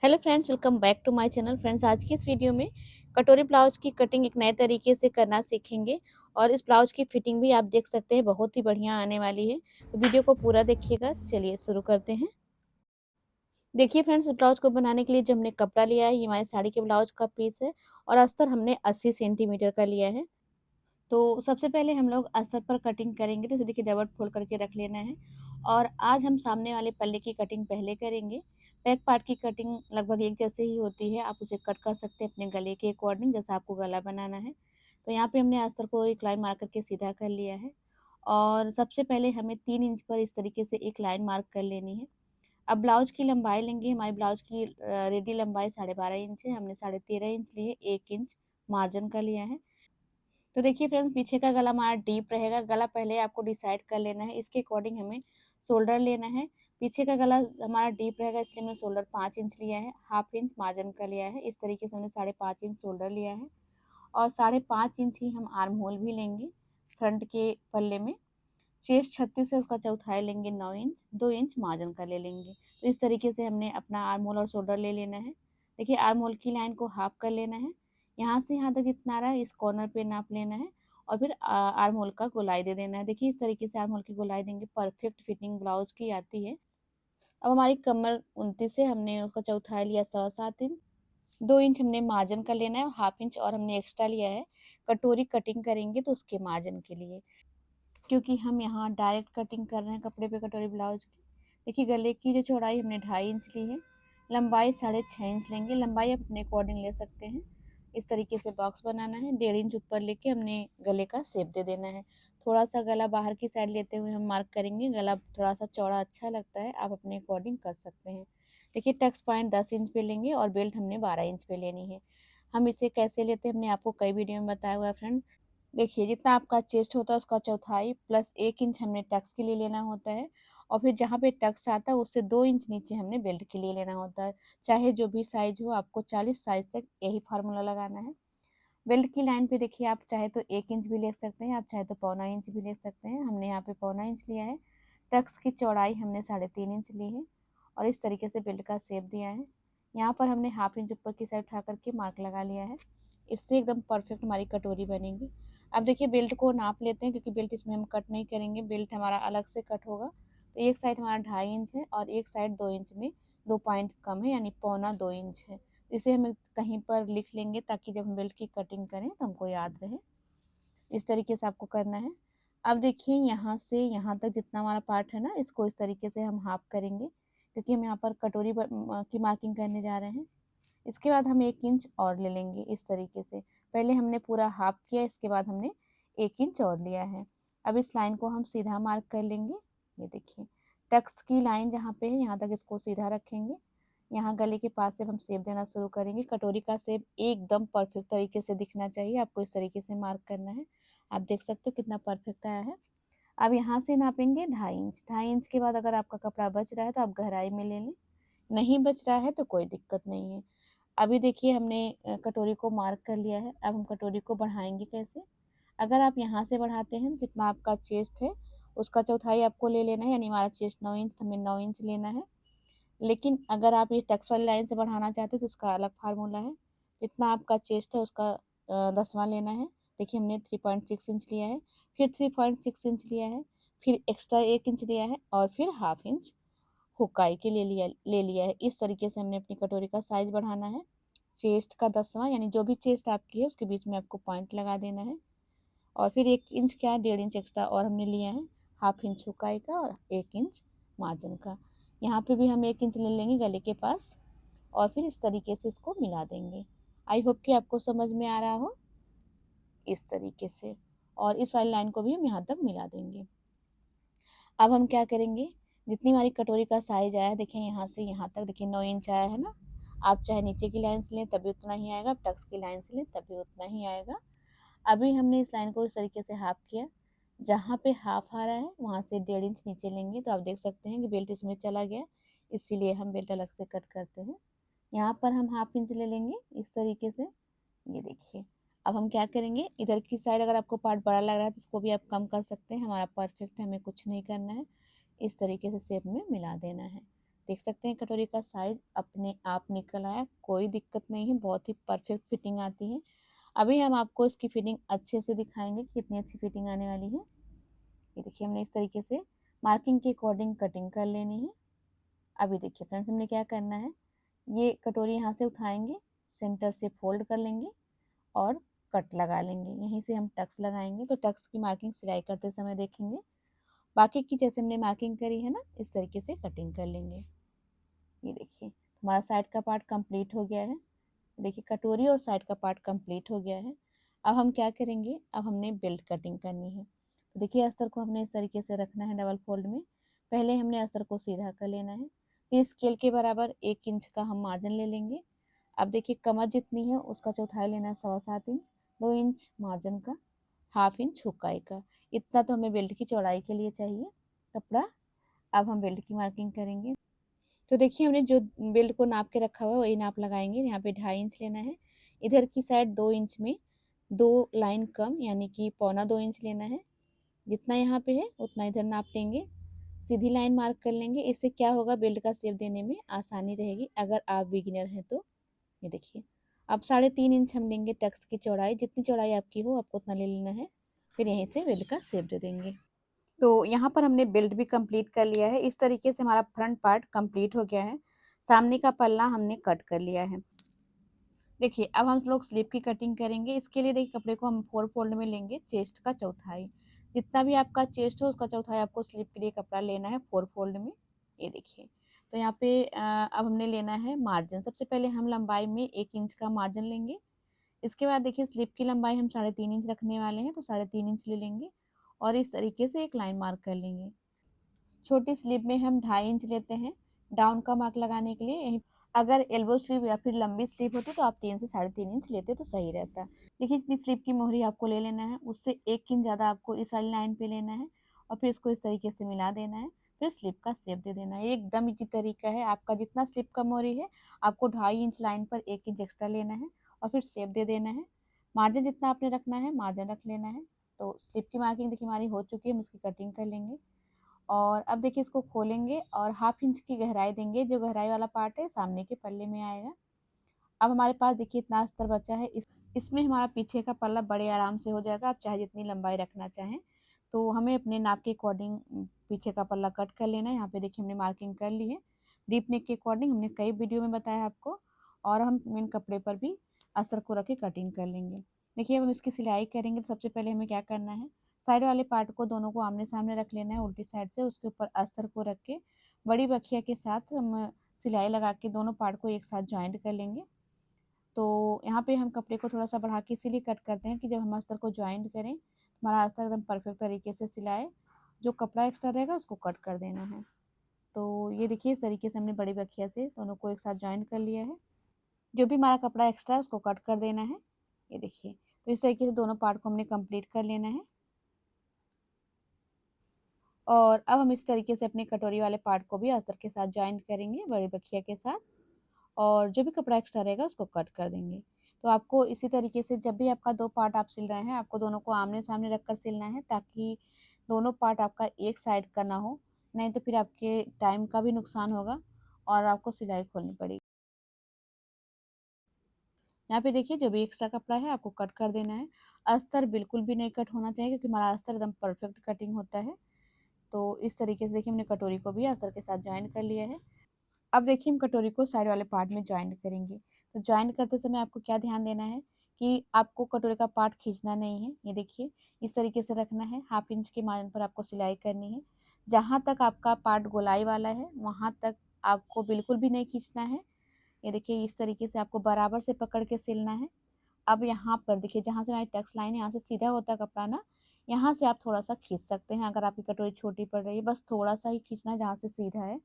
Hello friends, welcome back to my channel. Friends, आज की इस वीडियो में कटोरी ब्लाउज की कटिंग एक नए तरीके से करना सीखेंगे और इस ब्लाउज की फिटिंग भी आप देख सकते हैं, बहुत ही बढ़िया आने वाली है। तो वीडियो को पूरा देखिएगा। चलिए शुरू करते हैं। देखिए फ्रेंड्स, इस ब्लाउज को बनाने के लिए जो हमने कपड़ा लिया है, ये हमारी साड़ी के ब्लाउज का पीस है और अस्तर हमने 80 सेंटीमीटर का लिया है। तो सबसे पहले हम लोग अस्तर पर कटिंग करेंगे। तो इसे देखिए डबल फोल्ड करके रख लेना है। और आज हम सामने वाले पल्ले की कटिंग पहले करेंगे। बैक पार्ट की कटिंग लगभग एक जैसे ही होती है, आप उसे कट कर सकते हैं अपने गले के अकॉर्डिंग, जैसा आपको गला बनाना है। तो यहाँ पे हमने अस्तर को एक लाइन मार्क करके सीधा कर लिया है। और सबसे पहले हमें 3 इंच पर इस तरीके से एक लाइन मार्क कर लेनी है। अब ब्लाउज की लंबाई लेंगे। हमारी ब्लाउज की रेडी लंबाई 12.5 इंच है, हमने 13.5 इंच लिए, 1 इंच मार्जिन का लिया है। तो देखिए फ्रेंड्स, पीछे का गला हमारा डीप रहेगा। गला पहले आपको डिसाइड कर लेना है, इसके अकॉर्डिंग हमें शोल्डर लेना है। पीछे का गला हमारा डीप रहेगा, इसलिए हमने शोल्डर 5 इंच लिया है, 1/2 इंच मार्जिन का लिया है। इस तरीके से हमने 5.5 इंच शोल्डर लिया है। और 5.5 इंच ही हम आर्म होल भी लेंगे फ्रंट के पल्ले में। चेस्ट 36 है, उसका चौथाई लेंगे 9 इंच, 2 इंच मार्जिन का ले लेंगे। तो इस तरीके से हमने अपना आर्म होल और शोल्डर ले लेना है। देखिए आर्म होल की लाइन को हाफ कर लेना है। यहाँ से यहाँ तक जितना रहा इस कॉर्नर पे नाप लेना है। और फिर आर्म होल का गोलाई दे देना है। देखिए इस तरीके से आर्म होल की गोलाई देंगे, परफेक्ट फिटिंग ब्लाउज की आती है। अब हमारी कमर 29 है, हमने उसका चौथाई लिया 7.25 इंच। 2 इंच हमने मार्जिन का लेना है और 1/2 इंच और हमने एक्स्ट्रा लिया है कटोरी कटिंग करेंगे तो उसके मार्जिन के लिए, क्योंकि हम यहाँ डायरेक्ट कटिंग कर रहे हैं कपड़े पे कटोरी ब्लाउज की। देखिए गले की जो चौड़ाई हमने 2.5 इंच ली है, लंबाई 6.5 इंच लेंगे। लंबाई आप अपने अकॉर्डिंग ले सकते हैं। इस तरीके से बॉक्स बनाना है। 1.5 इंच ऊपर लेके हमने गले का शेप दे देना है। थोड़ा सा गला बाहर की साइड लेते हुए हम मार्क करेंगे। गला थोड़ा सा चौड़ा अच्छा लगता है, आप अपने अकॉर्डिंग कर सकते हैं। देखिए टक्स पॉइंट 10 इंच पे लेंगे और बेल्ट हमने 12 इंच पे लेनी है। हम इसे कैसे लेते हैं हमने आपको कई वीडियो में बताया हुआ है फ्रेंड। देखिए जितना आपका चेस्ट होता है उसका चौथाई प्लस 1 इंच हमने टक्स के लिए लेना होता है। और फिर जहाँ पे टक्स आता है उससे 2 इंच नीचे हमने बेल्ट के लिए लेना होता है। चाहे जो भी साइज हो, आपको 40 साइज तक यही फार्मूला लगाना है। बेल्ट की लाइन पे देखिए, आप चाहे तो 1 इंच भी ले सकते हैं, आप चाहे तो 1/4 इंच भी ले सकते हैं। हमने यहाँ पे 1/4 इंच लिया है। टक्स की चौड़ाई हमने 3.5 इंच ली है और इस तरीके से बेल्ट का शेप दिया है। यहाँ पर हमने 1/2 इंच ऊपर की साइड उठा करके मार्क लगा लिया है। इससे एकदम परफेक्ट हमारी कटोरी बनेगी। अब देखिए बेल्ट को नाप लेते हैं, क्योंकि बेल्ट इसमें हम कट नहीं करेंगे, बेल्ट हमारा अलग से कट होगा। तो एक साइड हमारा 2.5 इंच है और एक साइड 2 इंच में 2 पॉइंट कम है, यानी 1.25 2 इंच है। इसे हम कहीं पर लिख लेंगे ताकि जब हम बेल्ट की कटिंग करें तो हमको याद रहे। इस तरीके से आपको करना है। अब देखिए यहाँ से यहाँ तक जितना हमारा पार्ट है ना, इसको इस तरीके से हम हाफ करेंगे, क्योंकि हम यहाँ पर कटोरी की मार्किंग करने जा रहे हैं। इसके बाद हम 1 इंच और ले लेंगे इस तरीके से। पहले हमने पूरा हाफ किया, इसके बाद हमने 1 इंच और लिया है। अब इस लाइन को हम सीधा मार्क कर लेंगे। ये देखिए टक्स की लाइन जहाँ पे है यहाँ तक इसको सीधा रखेंगे। यहाँ गले के पास से हम शेप देना शुरू करेंगे। कटोरी का शेप एकदम परफेक्ट तरीके से दिखना चाहिए, आपको इस तरीके से मार्क करना है। आप देख सकते हो कितना परफेक्ट आया है। अब यहाँ से नापेंगे 2.5 इंच। 2.5 इंच के बाद अगर आपका कपड़ा बच रहा है तो आप गहराई में ले लें, नहीं बच रहा है तो कोई दिक्कत नहीं है। अभी देखिए हमने कटोरी को मार्क कर लिया है। अब हम कटोरी को बढ़ाएंगे कैसे। अगर आप यहाँ से बढ़ाते हैं, जितना आपका चेस्ट है उसका चौथाई आपको ले लेना है, यानी हमारा चेस्ट 9 इंच, हमें 9 इंच लेना है। लेकिन अगर आप ये टक्स वाली लाइन से बढ़ाना चाहते हैं तो उसका अलग फार्मूला है। जितना आपका चेस्ट है उसका 10वां लेना है। देखिए हमने 3.6 इंच लिया है, फिर 3.6 इंच लिया है, फिर एक्स्ट्रा 1 इंच लिया है और फिर 1/2 इंच हुकाई के ले लिया है। इस तरीके से हमने अपनी कटोरी का साइज बढ़ाना है। चेस्ट का 10वां, यानी जो भी चेस्ट आपकी है उसके बीच में आपको पॉइंट लगा देना है। और फिर 1 इंच क्या, 1.5 इंच एक्स्ट्रा और हमने लिया है, 1/2 इंच हुकाई का और 1 इंच मार्जिन का। यहाँ पे भी हम 1 इंच ले लेंगे गले के पास और फिर इस तरीके से इसको मिला देंगे। आई होप कि आपको समझ में आ रहा हो, इस तरीके से। और इस वाली लाइन को भी हम यहाँ तक मिला देंगे। अब हम क्या करेंगे, जितनी हमारी कटोरी का साइज आया है, देखें यहाँ से यहाँ तक, देखिए 9 इंच आया है ना। आप चाहे नीचे की लाइन से लें तभी उतना ही आएगा, आप टक्स की लाइन से लें तभी उतना ही आएगा। अभी हमने इस लाइन को इस तरीके से हाफ किया। जहाँ पे हाफ आ रहा है वहाँ से 1.5 इंच नीचे लेंगे, तो आप देख सकते हैं कि बेल्ट इसमें चला गया, इसीलिए हम बेल्ट अलग से कट करते हैं। यहाँ पर हम 1/2 इंच ले लेंगे इस तरीके से। ये देखिए अब हम क्या करेंगे, इधर की साइड अगर आपको पार्ट बड़ा लग रहा है तो उसको भी आप कम कर सकते हैं। हमारा परफेक्ट है, हमें कुछ नहीं करना है। इस तरीके से शेप में मिला देना है। देख सकते हैं कटोरी का साइज अपने आप निकल आया, कोई दिक्कत नहीं है, बहुत ही परफेक्ट फिटिंग आती है। अभी हम आपको इसकी फिटिंग अच्छे से दिखाएंगे कि कितनी अच्छी फिटिंग आने वाली है। ये देखिए हमने इस तरीके से मार्किंग के अकॉर्डिंग कटिंग कर लेनी है। अभी देखिए फ्रेंड्स हमने क्या करना है, ये कटोरी यहाँ से उठाएंगे, सेंटर से फोल्ड कर लेंगे और कट लगा लेंगे। यहीं से हम टक्स लगाएंगे, तो टक्स की मार्किंग सिलाई करते समय देखेंगे। बाकी की जैसे हमने मार्किंग करी है ना, इस तरीके से कटिंग कर लेंगे। ये देखिए हमारा साइड का पार्ट कंप्लीट हो गया है। देखिए कटोरी और साइड का पार्ट कंप्लीट हो गया है। अब हम क्या करेंगे, अब हमने बेल्ट कटिंग करनी है। तो देखिए अस्तर को हमने इस तरीके से रखना है डबल फोल्ड में। पहले हमने अस्तर को सीधा कर लेना है, फिर स्केल के बराबर 1 इंच का हम मार्जिन ले लेंगे। अब देखिए कमर जितनी है उसका चौथाई लेना है 7.25 इंच, 2 इंच मार्जिन का, 1/2 इंच हुकाई का। इतना तो हमें बेल्ट की चौड़ाई के लिए चाहिए कपड़ा। अब हम बेल्ट की मार्किंग करेंगे। तो देखिए हमने जो बेल्ट को नाप के रखा हुआ है वही नाप लगाएंगे। यहाँ पे 2.5 इंच लेना है, इधर की साइड 2 इंच में 2 लाइन कम यानी कि 1.25 इंच लेना है। जितना यहाँ पे है उतना इधर नाप लेंगे, सीधी लाइन मार्क कर लेंगे। इससे क्या होगा, बेल्ट का शेप देने में आसानी रहेगी अगर आप बिगिनर हैं तो। ये देखिए अब 3.5 इंच हम लेंगे टक्स की चौड़ाई, जितनी चौड़ाई आपकी हो आपको उतना ले लेना है। फिर यहीं से बेल्ट का शेप दे देंगे। तो यहाँ पर हमने बेल्ट भी कंप्लीट कर लिया है। इस तरीके से हमारा फ्रंट पार्ट कंप्लीट हो गया है। सामने का पल्ला हमने कट कर लिया है। देखिए अब हम लोग स्लीव की कटिंग करेंगे। इसके लिए देखिए कपड़े को हम 4 फोल्ड में लेंगे, चेस्ट का चौथाई। जितना भी आपका चेस्ट हो उसका चौथाई आपको स्लीव के लिए कपड़ा लेना है 4 फोल्ड में। ये देखिए तो यहाँ पे अब हमने लेना है मार्जिन। सबसे पहले हम लंबाई में 1 इंच का मार्जिन लेंगे। इसके बाद देखिए स्लीव की लंबाई हम 3.5 इंच रखने वाले हैं, तो 3.5 इंच ले लेंगे और इस तरीके से एक लाइन मार्क कर लेंगे। छोटी स्लीव में हम 2.5 इंच लेते हैं डाउन का मार्क लगाने के लिए। यहीं अगर एल्बो स्लीव या फिर लंबी स्लीव होती तो आप 3 से 3.5 इंच लेते तो सही रहता। देखिए इतनी स्लीव की मोहरी आपको ले लेना है, उससे 1 इंच ज़्यादा आपको इस वाली लाइन पे लेना है और फिर इसको इस तरीके से मिला देना है। फिर स्लीव का शेप दे देना है। एकदम इजी तरीका है। आपका जितना स्लीव का मोहरी है आपको 2.5 इंच लाइन पर 1 इंच एक्स्ट्रा लेना है और फिर शेप दे देना है। मार्जिन जितना आपने रखना है मार्जिन रख लेना है। तो स्लीव की मार्किंग देखिए हमारी हो चुकी है, हम इसकी कटिंग कर लेंगे। और अब देखिए इसको खोलेंगे और 1/2 इंच की गहराई देंगे। जो गहराई वाला पार्ट है सामने के पल्ले में आएगा। अब हमारे पास देखिए इतना अस्तर बचा है, इसमें हमारा पीछे का पल्ला बड़े आराम से हो जाएगा। आप चाहे जितनी लंबाई रखना चाहें, तो हमें अपने नाप के अकॉर्डिंग पीछे का पल्ला कट कर लेना है। यहाँ पे देखिए हमने मार्किंग कर ली है डीप नेक के अकॉर्डिंग, हमने कई वीडियो में बताया आपको। और हम मेन कपड़े पर भी अस्तर को रख के कटिंग कर लेंगे। देखिए अब हम इसकी सिलाई करेंगे, तो सबसे पहले हमें क्या करना है, साइड वाले पार्ट को दोनों को आमने सामने रख लेना है उल्टी साइड से। उसके ऊपर अस्तर को रख के बड़ी बखिया के साथ हम सिलाई लगा के दोनों पार्ट को एक साथ ज्वाइंट कर लेंगे। तो यहाँ पे हम कपड़े को थोड़ा सा बढ़ा के इसीलिए कट करते हैं कि जब हम अस्तर को ज्वाइंट करें हमारा अस्तर एकदम परफेक्ट तरीके से सिलाए। जो कपड़ा एक्स्ट्रा रहेगा उसको कट कर देना है। तो ये देखिए इस तरीके से हमने बड़ी बखिया से दोनों को एक साथ ज्वाइंट कर लिया है। जो भी हमारा कपड़ा एक्स्ट्रा है उसको कट कर देना है। ये देखिए तो इस तरीके से दोनों पार्ट को हमने कंप्लीट कर लेना है। और अब हम इस तरीके से अपने कटोरी वाले पार्ट को भी अस्तर के साथ ज्वाइंट करेंगे बड़ी बखिया के साथ। और जो भी कपड़ा एक्स्ट्रा रहेगा उसको कट कर देंगे। तो आपको इसी तरीके से जब भी आपका 2 पार्ट आप सिल रहे हैं आपको दोनों को आमने सामने रख कर सिलना है, ताकि दोनों पार्ट आपका एक साइड का ना हो, नहीं तो फिर आपके टाइम का भी नुकसान होगा और आपको सिलाई खोलनी पड़ेगी। यहाँ पे देखिए जो भी एक्स्ट्रा कपड़ा है आपको कट कर देना है। अस्तर बिल्कुल भी नहीं कट होना चाहिए, क्योंकि हमारा अस्तर एकदम परफेक्ट कटिंग होता है। तो इस तरीके से देखिए हमने कटोरी को भी अस्तर के साथ ज्वाइन कर लिया है। अब देखिए हम कटोरी को साइड वाले पार्ट में ज्वाइंट करेंगे। तो ज्वाइंट करते समय आपको क्या ध्यान देना है कि आपको कटोरी का पार्ट खींचना नहीं है। ये देखिए इस तरीके से रखना है, 1/2 इंच के मार्जिन पर आपको सिलाई करनी है। जहाँ तक आपका पार्ट गोलाई वाला है वहाँ तक आपको बिल्कुल भी नहीं खींचना है। ये देखिए इस तरीके से आपको बराबर से पकड़ के सिलना है। अब यहाँ पर देखिए जहाँ से हमारी टक्स लाइन है यहाँ से सीधा होता है कपड़ा ना, यहाँ से आप थोड़ा सा खींच सकते हैं। अगर आपकी कटोरी छोटी पड़ रही है बस थोड़ा सा ही खींचना है जहाँ से सीधा है।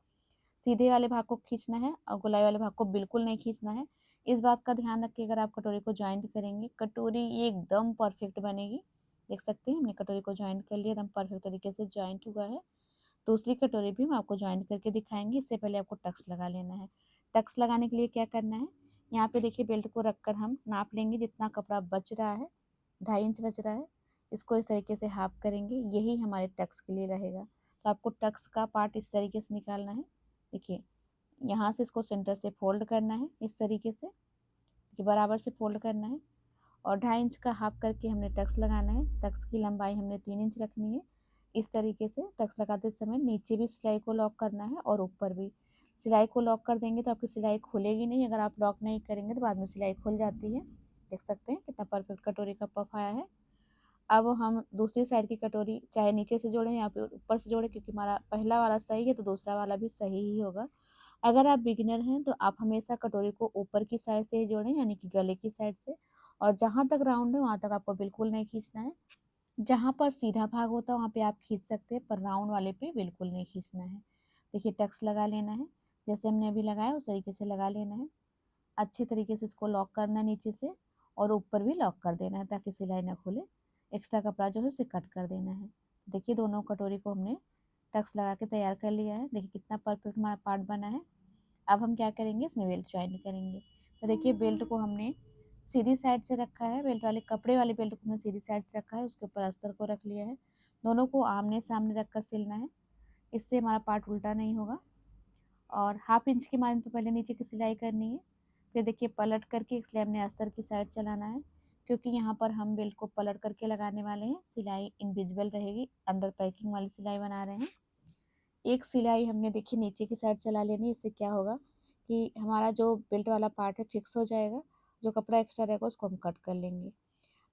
सीधे वाले भाग को खींचना है और गोलाई वाले भाग को बिल्कुल नहीं खींचना है। इस बात का ध्यान रखिए, अगर आप कटोरी को ज्वाइंट करेंगे कटोरी ये एकदम परफेक्ट बनेगी। देख सकते हैं हमने कटोरी को ज्वाइंट कर लिया, एकदम परफेक्ट तरीके से ज्वाइंट हुआ है। दूसरी कटोरी भी हम आपको ज्वाइंट करके दिखाएंगे। इससे पहले आपको टक्स लगा लेना है। टक्स लगाने के लिए क्या करना है, यहाँ पे देखिए बेल्ट को रखकर हम नाप लेंगे जितना कपड़ा बच रहा है, 2.5 इंच बच रहा है। इसको इस तरीके से हाफ करेंगे, यही हमारे टक्स के लिए रहेगा। तो आपको टक्स का पार्ट इस तरीके से निकालना है। देखिए यहाँ से इसको सेंटर से फोल्ड करना है इस तरीके से, कि बराबर से फोल्ड करना है। और 2.5 इंच का हाफ करके हमने टक्स लगाना है। टक्स की लंबाई हमने 3 इंच रखनी है। इस तरीके से टक्स लगाते समय नीचे भी सिलाई को लॉक करना है और ऊपर भी। सिलाई को लॉक कर देंगे तो आपकी सिलाई खुलेगी नहीं, अगर आप लॉक नहीं करेंगे तो बाद में सिलाई खुल जाती है। देख सकते हैं कितना परफेक्ट कटोरी का पफ आया है। अब हम दूसरी साइड की कटोरी चाहे नीचे से जोड़ें या फिर ऊपर से जोड़ें, क्योंकि हमारा पहला वाला सही है तो दूसरा वाला भी सही ही होगा। अगर आप बिगिनर हैं तो आप हमेशा कटोरी को ऊपर की साइड से ही जोड़ें, यानी कि गले की साइड से। और जहाँ तक राउंड है वहाँ तक आपको बिल्कुल नहीं खींचना है। जहाँ पर सीधा भाग होता है वहाँ पे आप खींच सकते हैं, पर राउंड वाले पे बिल्कुल नहीं खींचना है। देखिए टक्स लगा लेना है, जैसे हमने अभी लगाया उस तरीके से लगा लेना है। अच्छे तरीके से इसको लॉक करना है नीचे से, और ऊपर भी लॉक कर देना है ताकि सिलाई ना खुले। एक्स्ट्रा कपड़ा जो है उसे कट कर देना है। देखिए दोनों कटोरी को हमने टक्स लगा के तैयार कर लिया है। देखिए कितना परफेक्ट हमारा पार्ट बना है। अब हम क्या करेंगे, इसमें बेल्ट ज्वाइन करेंगे। तो देखिए बेल्ट को हमने सीधी साइड से रखा है, बेल्ट वाले कपड़े वाले बेल्ट को हमने सीधी साइड से रखा है, उसके ऊपर अस्तर को रख लिया है। दोनों को आमने सामने रखकर सिलना है, इससे हमारा पार्ट उल्टा नहीं होगा। और 1/2 इंच की मार्जिन पर पहले नीचे की सिलाई करनी है। फिर देखिए पलट करके इसलिए हमने अस्तर की साइड चलाना है, क्योंकि यहाँ पर हम बेल्ट को पलट करके लगाने वाले हैं। सिलाई इनविजिबल रहेगी, अंडर पैकिंग वाली सिलाई बना रहे हैं। एक सिलाई हमने देखिए नीचे की साइड चला लेनी है। इससे क्या होगा कि हमारा जो बेल्ट वाला पार्ट है फिक्स हो जाएगा। जो कपड़ा एक्स्ट्रा रहेगा उसको हम कट कर लेंगे।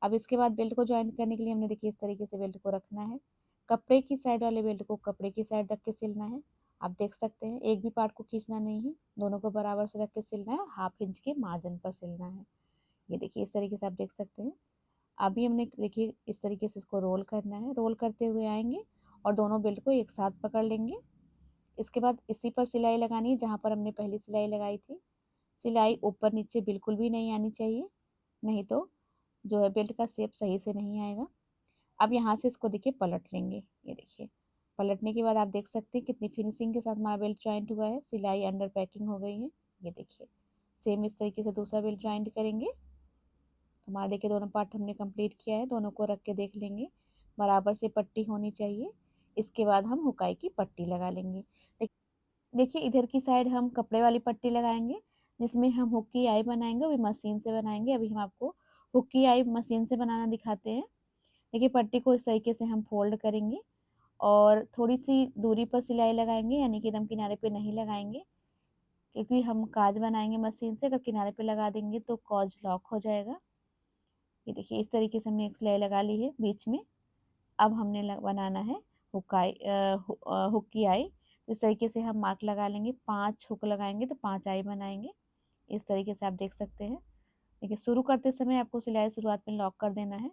अब इसके बाद बेल्ट को ज्वाइन करने के लिए हमने देखिए इस तरीके से बेल्ट को रखना है। कपड़े की साइड वाले बेल्ट को कपड़े की साइड रख के सिलना है। आप देख सकते हैं एक भी पार्ट को खींचना नहीं है, दोनों को बराबर से रख के सिलना है और 1/2 इंच के मार्जिन पर सिलना है। ये देखिए इस तरीके से आप देख सकते हैं। अभी हमने देखिए इस तरीके से इसको रोल करना है। रोल करते हुए आएंगे और दोनों बेल्ट को एक साथ पकड़ लेंगे। इसके बाद इसी पर सिलाई लगानी है जहाँ पर हमने पहली सिलाई लगाई थी। सिलाई ऊपर नीचे बिल्कुल भी नहीं आनी चाहिए, नहीं तो जो है बेल्ट का शेप सही से नहीं आएगा। अब यहाँ से इसको देखिए पलट लेंगे। ये देखिए पलटने के बाद आप देख सकते हैं कितनी फिनिशिंग के साथ हमारा बेल्ट जॉइंट हुआ है। सिलाई अंडर पैकिंग हो गई है। ये देखिए सेम इस तरीके से दूसरा बेल्ट जॉइंट करेंगे। तो हमारा देखिए दोनों पार्ट हमने कंप्लीट किया है। दोनों को रख के देख लेंगे, बराबर से पट्टी होनी चाहिए। इसके बाद हम हुकाई की पट्टी लगा लेंगे। देखिए इधर की साइड हम कपड़े वाली पट्टी लगाएंगे, जिसमें हम हुक की आई बनाएंगे, वो भी मशीन से बनाएंगे। अभी हम आपको हुक की आई मशीन से बनाना दिखाते हैं। देखिए पट्टी को इस तरीके से हम फोल्ड करेंगे और थोड़ी सी दूरी पर सिलाई लगाएंगे, यानी कि एकदम किनारे पे नहीं लगाएंगे, क्योंकि हम काज बनाएंगे मशीन से। अगर किनारे पे लगा देंगे तो काज लॉक हो जाएगा। ये देखिए इस तरीके से हमने एक सिलाई लगा ली है बीच में। अब हमने बनाना है हुक की आई। तो इस तरीके से हम मार्क लगा लेंगे, 5 हुक लगाएंगे तो 5 आई बनाएंगे। इस तरीके से आप देख सकते हैं। देखिए शुरू करते समय आपको सिलाई शुरुआत में लॉक कर देना है।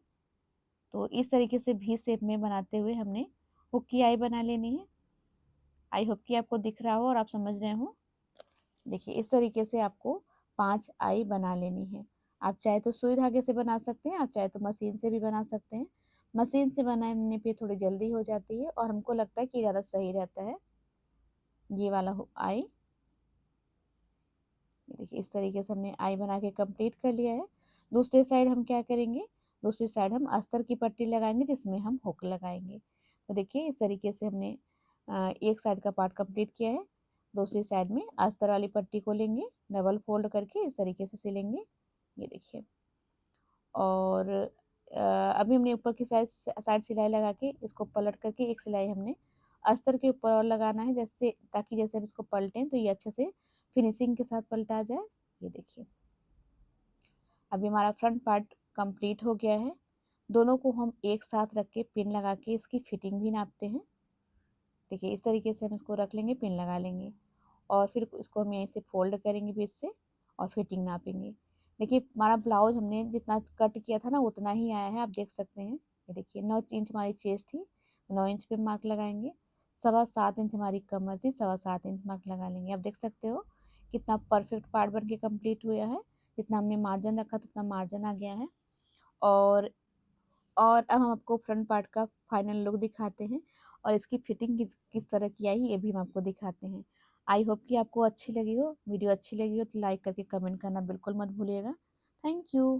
तो इस तरीके से भी शेप में बनाते हुए हमने हुक की आई बना लेनी है। आई होप कि आपको दिख रहा हो और आप समझ रहे हो। देखिए इस तरीके से आपको 5 आई बना लेनी है। आप चाहे तो सुई धागे से बना सकते हैं, आप चाहे तो मशीन से भी बना सकते हैं। मशीन से बनाने पे थोड़ी जल्दी हो जाती है और हमको लगता है कि ज़्यादा सही रहता है। ये वाला आई, देखिए इस तरीके से हमने आई बना के कंप्लीट कर लिया है। दूसरी साइड हम क्या करेंगे, दूसरी साइड हम अस्तर की पट्टी लगाएंगे जिसमें हम हुक लगाएंगे। तो देखिए इस तरीके से हमने एक साइड का पार्ट कंप्लीट किया है। दूसरी साइड में अस्तर वाली पट्टी को लेंगे, डबल फोल्ड करके इस तरीके से सिलेंगे। ये देखिए। और अभी हमने ऊपर की साइड साइड सिलाई लगा के इसको पलट करके एक सिलाई हमने अस्तर के ऊपर और लगाना है, जैसे ताकि जैसे हम इसको पलटें तो ये अच्छे से फिनिशिंग के साथ पलटा जाए। ये देखिए अभी हमारा फ्रंट पार्ट कंप्लीट हो गया है। दोनों को हम एक साथ रख के पिन लगा के इसकी फिटिंग भी नापते हैं। देखिए इस तरीके से हम इसको रख लेंगे, पिन लगा लेंगे और फिर इसको हम यहीं से फोल्ड करेंगे बीच से और फिटिंग नापेंगे। देखिए हमारा ब्लाउज हमने जितना कट किया था ना उतना ही आया है, आप देख सकते हैं। ये देखिए 9 इंच हमारी चेस्ट थी, 9 इंच पे मार्क लगाएंगे। 7.25 इंच हमारी कमर थी, 7.25 इंच मार्क लगा लेंगे। आप देख सकते हो कितना परफेक्ट पार्ट बन के कम्प्लीट हुआ है। जितना हमने मार्जिन रखा था उतना मार्जिन आ गया है। और और अब हम आपको फ्रंट पार्ट का फाइनल लुक दिखाते हैं और इसकी फिटिंग किस तरह की आई ये भी हम आपको दिखाते हैं। आई होप कि आपको अच्छी लगी हो, वीडियो अच्छी लगी हो तो लाइक करके कमेंट करना बिल्कुल मत भूलिएगा। Thank you.